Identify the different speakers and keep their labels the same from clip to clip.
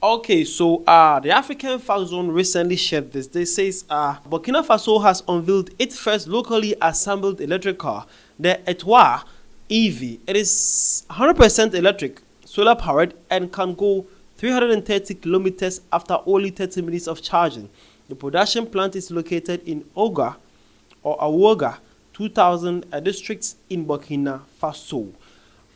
Speaker 1: Okay, so the African Fact Zone recently shared this. They says Burkina Faso has unveiled its first locally assembled electric car, the Etoile EV. It is 100% electric, solar powered, and can go 330 kilometers after only 30 minutes of charging. The production plant is located in Oga or Awoga 2000 districts in Burkina Faso.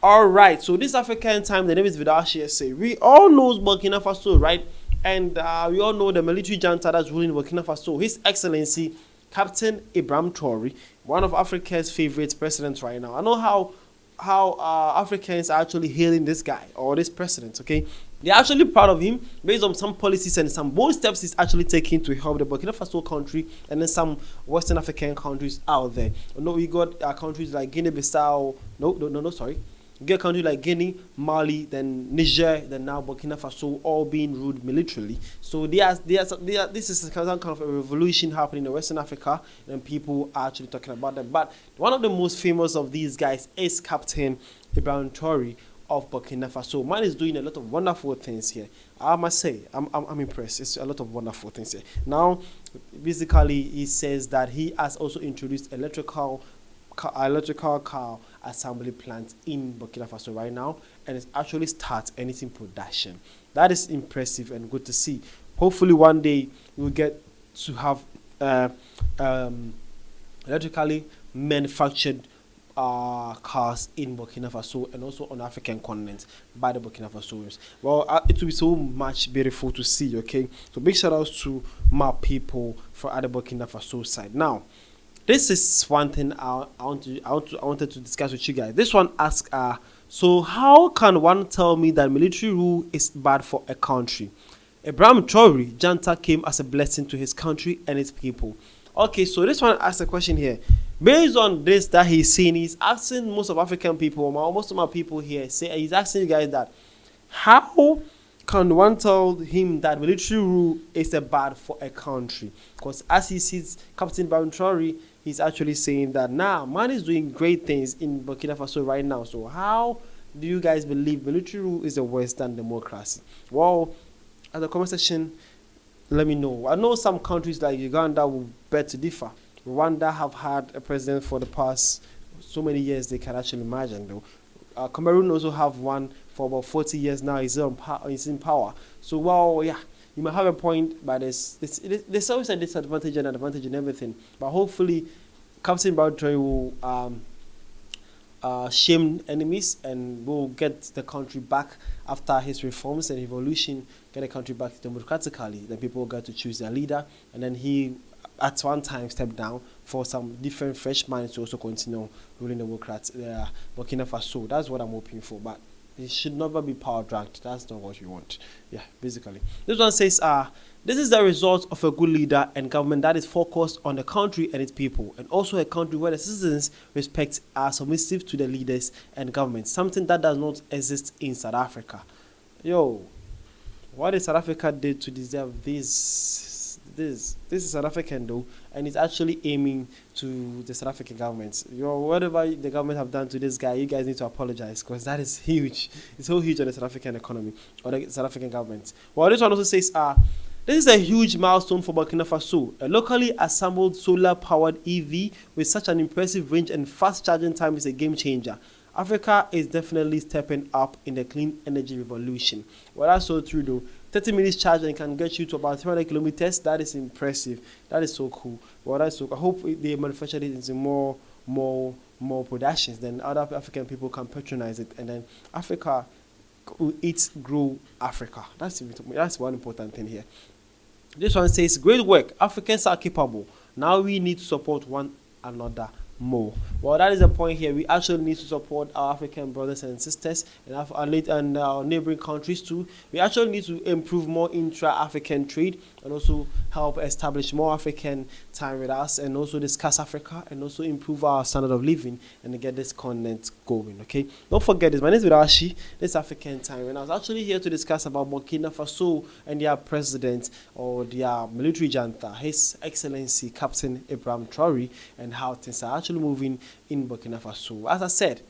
Speaker 1: All right, so this African time, the name is Vidashi SA. We all know Burkina Faso, right? And we all know the military junta that's ruling Burkina Faso. His Excellency Captain Ibrahim Traore, one of Africa's favorite presidents right now. I know how Africans are actually hailing this guy or this president. Okay, they're actually proud of him based on some policies and some bold steps he's actually taking to help the Burkina Faso country and then some Western African countries out there. No, we got countries like Guinea-Bissau. No, sorry. You get countries like Guinea, Mali, then Niger, then now Burkina Faso, all being ruled militarily. So this is kind of a revolution happening in Western Africa, and people are actually talking about them. But one of the most famous of these guys is Captain Ibrahim Traore of Burkina Faso. Man is doing a lot of wonderful things here. I must say, I'm impressed. It's a lot of wonderful things here. Now, basically, he says that he has also introduced electrical car assembly plant in Burkina Faso right now, and it's actually start anything production. That is impressive and good to see. Hopefully one day we'll get to have electrically manufactured cars in Burkina Faso and also on African continent by the Burkina Fasoers. Well, it will be so much beautiful to see. Okay, so big shout outs to my people for the Burkina Faso side. Now, this is one thing I wanted to discuss with you guys. This one asks, so how can one tell me that military rule is bad for a country? Ibrahim Traore junta came as a blessing to his country and its people. Okay, so this one asks a question here. Based on this that he's saying, he's asking most of African people, most of my people here, he's asking you guys that, how can one tell him that military rule is bad for a country? Because as he sees Captain Ibrahim Traore, he's actually saying that man is doing great things in Burkina Faso right now. So how do you guys believe military rule is a Western democracy? Well, at the comment section, let me know. I know some countries like Uganda will bet to differ. Rwanda have had a president for the past so many years they can actually imagine though. Cameroon also have one for about 40 years now. He's in power. So well, yeah, you might have a point, but there's always a disadvantage and advantage in everything. But hopefully, Captain Ibrahim Traore will shame enemies and will get the country back after his reforms and evolution, get the country back democratically. Then people get to choose their leader, and then he at one time step down for some different fresh minds to also continue ruling the Burkina Faso. That's what I'm hoping for, but it should never be power dragged. That's not what we want. Yeah, basically. This one says, this is the result of a good leader and government that is focused on the country and its people, and also a country where the citizens respect are submissive to the leaders and government, something that does not exist in South Africa. Yo, what did South Africa did to deserve this? This is South African though, and it's actually aiming to the South African government. Whatever the government have done to this guy, you guys need to apologize, because that is huge. It's so huge on the South African economy or the South African government. Well, this one also says, this is a huge milestone for Burkina Faso. A locally assembled solar-powered EV with such an impressive range and fast charging time is a game changer. Africa is definitely stepping up in the clean energy revolution. Well, that's so true though. 30 minutes charge and can get you to about 300 kilometers. That is impressive. That is so cool. Well, that's so cool. I hope they manufacture it into more productions. Then other African people can patronize it, and then Africa will grow Africa. That's one important thing here. This one says, great work. Africans are capable. Now we need to support one another more. Well, that is the point here. We actually need to support our African brothers and sisters and our neighboring countries too. We actually need to improve more intra-African trade and also help establish more African time with us, and also discuss Africa and also improve our standard of living and get this continent going. Okay, don't forget this. My name is Virashi. This African time, and I was actually here to discuss about Burkina Faso and their president or their military junta, His Excellency Captain Ibrahim Traore, and how things are actually moving in Burkina Faso. As I said,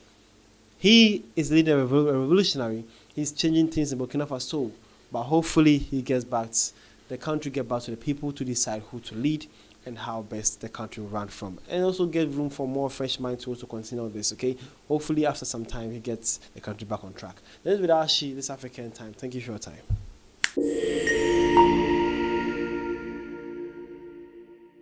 Speaker 1: he is leading a revolutionary. He's changing things in Burkina Faso. But hopefully he gets back, the country get back to the people to decide who to lead and how best the country will run from, and also get room for more fresh minds to also continue this. Okay, hopefully after some time he gets the country back on track. This is with Ashi, this African time. Thank you for your time.